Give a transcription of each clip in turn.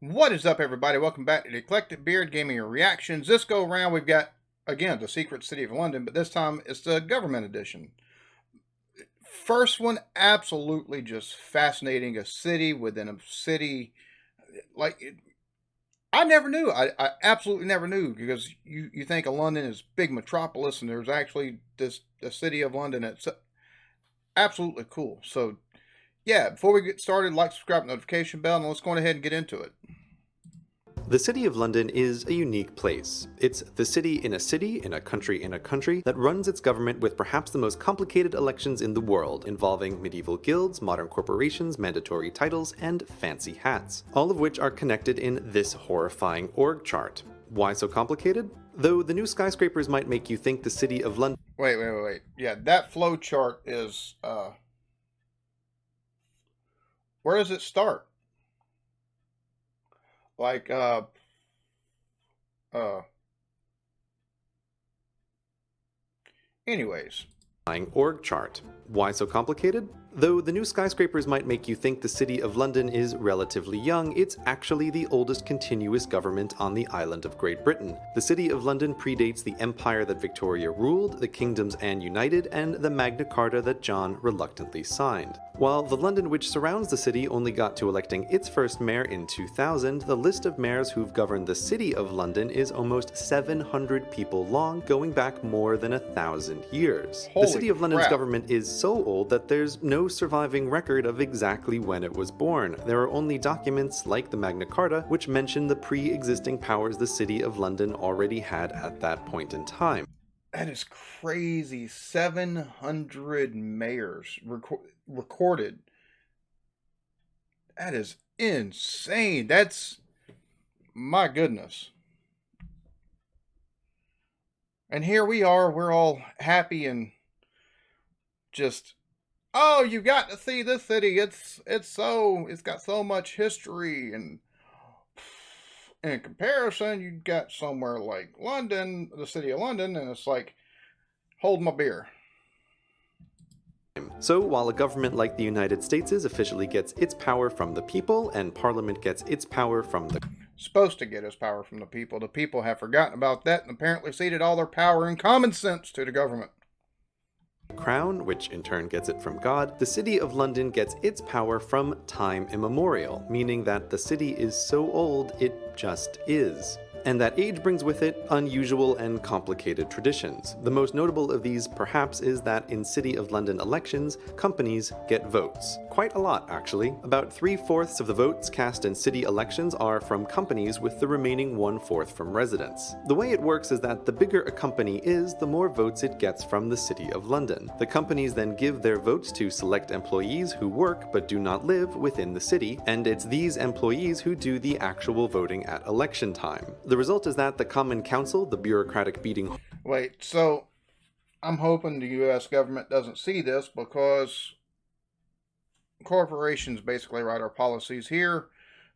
What is up, everybody? Welcome back to the Eclectic Beard Gaming Reactions. This go around, we've got, again, the Secret City of London, but this time it's the government edition. First one, absolutely just fascinating. A city within a city. I never knew. I absolutely never knew, because you think of London as big metropolis, and there's actually the city of London. It's absolutely cool. So, yeah, before we get started, like, subscribe, notification bell, and let's go ahead and get into it. The City of London is a unique place. It's the city, in a country that runs its government with perhaps the most complicated elections in the world, involving medieval guilds, modern corporations, mandatory titles, and fancy hats, all of which are connected in this horrifying org chart. Why so complicated? Though the new skyscrapers might make you think the City of London... Wait. Yeah, that flow chart is, where does it start? Like, anyways. Org chart. Why so complicated? Though the new skyscrapers might make you think the City of London is relatively young, it's actually the oldest continuous government on the island of Great Britain. The City of London predates the empire that Victoria ruled, the kingdoms Anne united, and the Magna Carta that John reluctantly signed. While the London which surrounds the city only got to electing its first mayor in 2000, the list of mayors who've governed the City of London is almost 700 people long, going back more than 1,000 years. Holy the City of London's crap. government is so old that there's no surviving record of exactly when it was born. There are only documents, like the Magna Carta, which mention the pre-existing powers the City of London already had at that point in time. That is crazy. 700 mayors recorded. That is insane. That's, my goodness. And here we are. We're all happy and just, oh, you got to see this city. It's got so much history, and in comparison, you got somewhere like London, the city of London, and it's like, hold my beer. So while a government like the United States officially gets its power from the people, and Parliament gets its power from the Supposed to get its power from the people have forgotten about that and apparently ceded all their power and common sense to the government. Crown, which in turn gets it from God, the City of London gets its power from time immemorial, meaning that the city is so old it just is. And that age brings with it unusual and complicated traditions. The most notable of these, perhaps, is that in City of London elections, companies get votes. Quite a lot, actually. About 3/4 of the votes cast in city elections are from companies, with the remaining 1/4 from residents. The way it works is that the bigger a company is, the more votes it gets from the City of London. The companies then give their votes to select employees who work but do not live within the city, and it's these employees who do the actual voting at election time. The result is that the Common Council, the bureaucratic beating... Wait, so I'm hoping the U.S. government doesn't see this, because corporations basically write our policies here.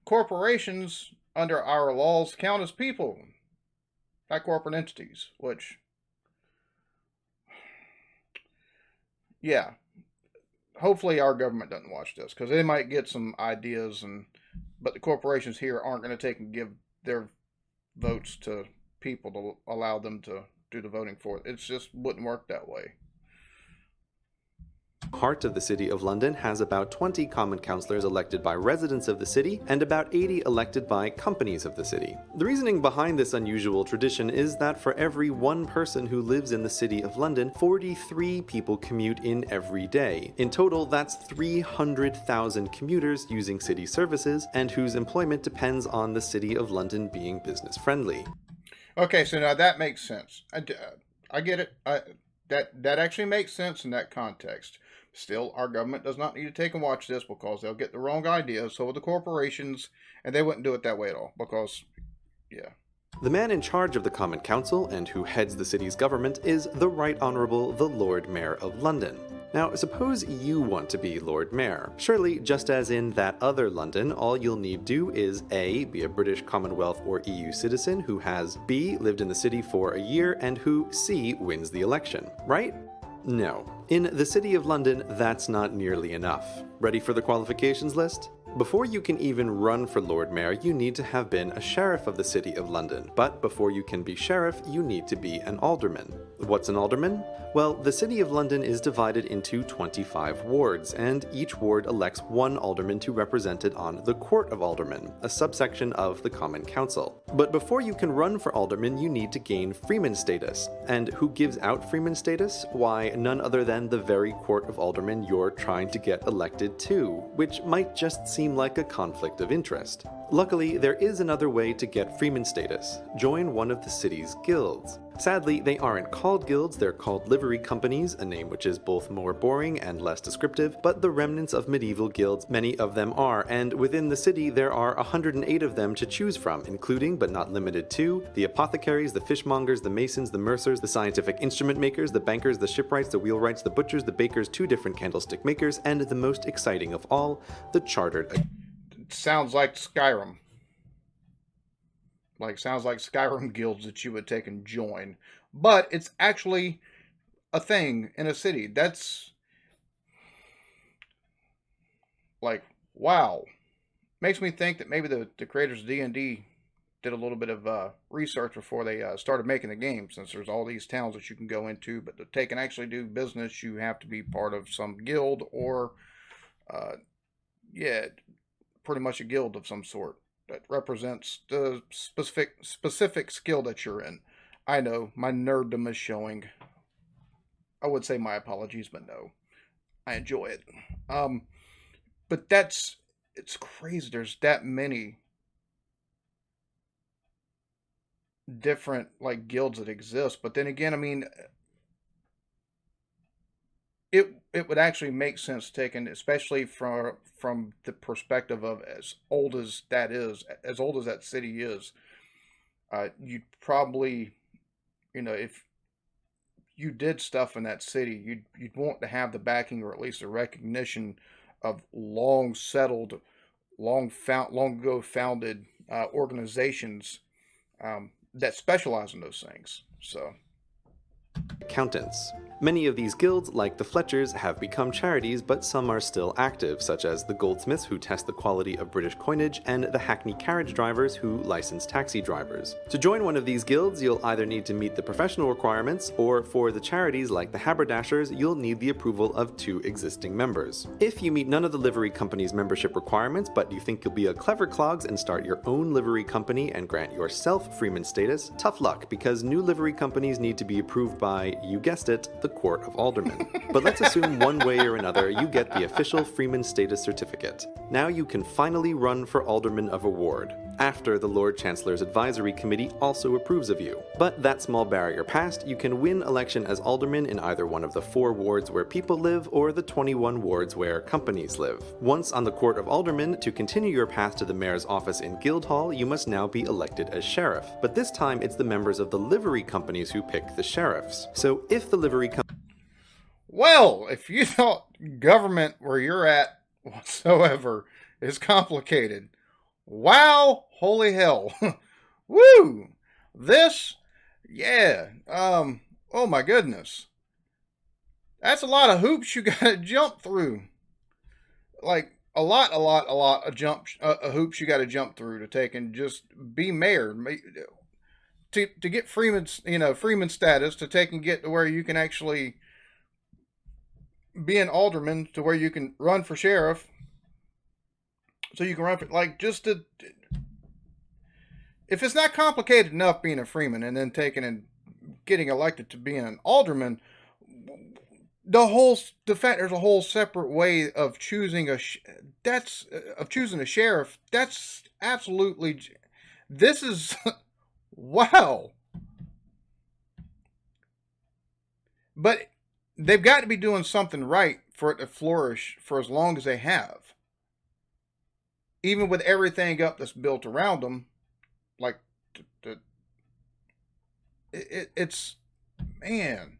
Corporations, under our laws, count as people, not corporate entities, which, yeah, hopefully our government doesn't watch this, because they might get some ideas, but the corporations here aren't going to take and give their votes to people to allow them to do the voting for it. It just wouldn't work that way. Heart of the City of London has about 20 common councillors elected by residents of the city, and about 80 elected by companies of the city. The reasoning behind this unusual tradition is that for every one person who lives in the City of London, 43 people commute in every day. In total, that's 300,000 commuters using city services, and whose employment depends on the City of London being business friendly. Okay, so now that makes sense. I get it. That actually makes sense in that context. Still, our government does not need to take and watch this, because they'll get the wrong idea. So will the corporations, and they wouldn't do it that way at all, because, yeah. The man in charge of the Common Council, and who heads the city's government, is the Right Honourable the Lord Mayor of London. Now, suppose you want to be Lord Mayor. Surely, just as in that other London, all you'll need do is A. be a British Commonwealth or EU citizen who has B. lived in the city for a year, and who C. wins the election, right? No. In the City of London, that's not nearly enough. Ready for the qualifications list? Before you can even run for Lord Mayor, you need to have been a sheriff of the City of London. But before you can be sheriff, you need to be an alderman. What's an alderman? Well, the City of London is divided into 25 wards, and each ward elects one alderman to represent it on the Court of Aldermen, a subsection of the Common Council. But before you can run for alderman, you need to gain freeman status. And who gives out freeman status? Why, none other than the very Court of Aldermen you're trying to get elected to, which might just seem like a conflict of interest. Luckily, there is another way to get freeman status. Join one of the city's guilds. Sadly, they aren't called guilds, they're called livery companies, a name which is both more boring and less descriptive, but the remnants of medieval guilds, many of them are, and within the city there are 108 of them to choose from, including, but not limited to, the apothecaries, the fishmongers, the masons, the mercers, the scientific instrument makers, the bankers, the shipwrights, the wheelwrights, the butchers, the bakers, 2 different candlestick makers, and the most exciting of all, the chartered. It sounds like Skyrim. Sounds like Skyrim guilds that you would take and join. But it's actually a thing in a city. That's wow. Makes me think that maybe the creators of D&D did a little bit of research before they started making the game, since there's all these towns that you can go into, but to take and actually do business, you have to be part of some guild or, yeah, pretty much a guild of some sort that represents the specific skill that you're in. I know my nerddom is showing. I would say my apologies, but no, I enjoy it. But it's crazy. There's that many different guilds that exist. But then again, I mean, it would actually make sense taken, especially from the perspective of as old as that city is. You'd probably, if you did stuff in that city, you'd want to have the backing or at least the recognition of long settled, long ago founded organizations that specialize in those things. So. Accountants. Many of these guilds, like the Fletchers, have become charities, but some are still active, such as the goldsmiths who test the quality of British coinage, and the hackney carriage drivers who license taxi drivers. To join one of these guilds, you'll either need to meet the professional requirements, or for the charities like the haberdashers, you'll need the approval of 2 existing members. If you meet none of the livery company's membership requirements, but you think you'll be a clever clogs and start your own livery company and grant yourself freeman status, tough luck, because new livery companies need to be approved by, you guessed it, the Court of Aldermen. But let's assume one way or another you get the official freeman status certificate. Now you can finally run for alderman of a ward, after the Lord Chancellor's Advisory Committee also approves of you. But that small barrier passed, you can win election as alderman in either one of the 4 wards where people live or the 21 wards where companies live. Once on the Court of Aldermen, to continue your path to the mayor's office in Guildhall, you must now be elected as sheriff. But this time it's the members of the livery companies who pick the sheriffs. So if the livery company Well, if you thought government where you're at whatsoever is complicated, wow, holy hell. Woo! This, yeah, oh my goodness. That's a lot of hoops you gotta jump through. A lot of hoops you gotta jump through to take and just be mayor. To get freeman status, to take and get to where you can actually be an alderman, to where you can run for sheriff, so you can run for if it's not complicated enough being a freeman and then taking and getting elected to being an alderman, the fact there's a whole separate way of choosing choosing a sheriff. That's absolutely, this is wow. But they've got to be doing something right for it to flourish for as long as they have. Even with everything up that's built around them, it's, man.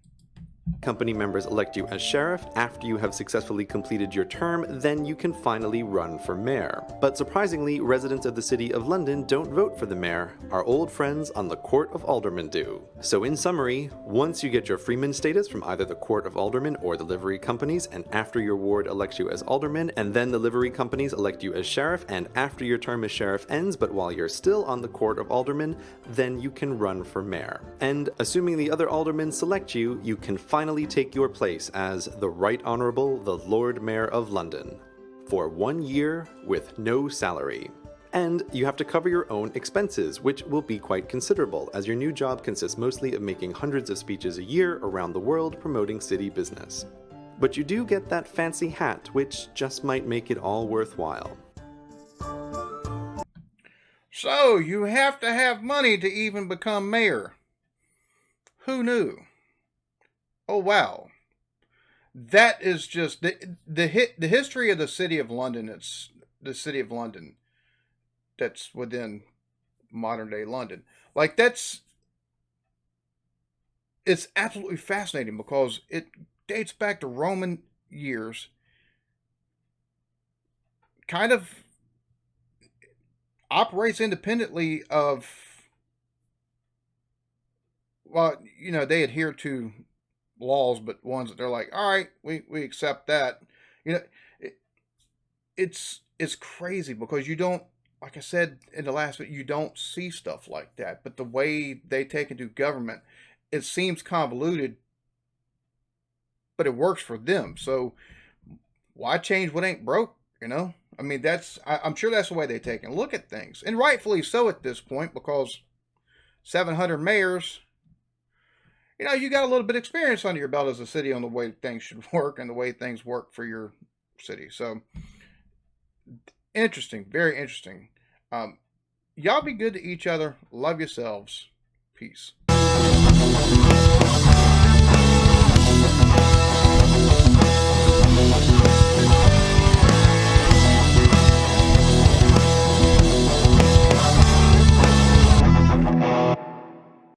Company members elect you as sheriff. After you have successfully completed your term, then you can finally run for mayor. But surprisingly, residents of the City of London don't vote for the mayor. Our old friends on the Court of Aldermen do. So in summary, once you get your freeman status from either the Court of Aldermen or the livery companies, and after your ward elects you as alderman, and then the livery companies elect you as sheriff, and after your term as sheriff ends, but while you're still on the Court of Aldermen, then you can run for mayor. And assuming the other aldermen select you, you can finally take your place as the Right Honourable the Lord Mayor of London for 1 year with no salary. And you have to cover your own expenses, which will be quite considerable, as your new job consists mostly of making hundreds of speeches a year around the world promoting city business. But you do get that fancy hat, which just might make it all worthwhile. So, you have to have money to even become mayor. Who knew? Oh, wow. That is just the history of the City of London. It's the City of London that's within modern day London. Like, it's absolutely fascinating because it dates back to Roman years, kind of operates independently of, well, they adhere to laws, but ones that they're like, all right, we accept that. You know, it, it's crazy because you don't, like I said in the last bit, you don't see stuff like that. But the way they take and do government, it seems convoluted, but it works for them. So why change what ain't broke? I mean, I'm sure that's the way they take and look at things, and rightfully so at this point because 700 mayors. You got a little bit of experience under your belt as a city on the way things should work and the way things work for your city. So interesting, very interesting. Y'all be good to each other. Love yourselves. Peace.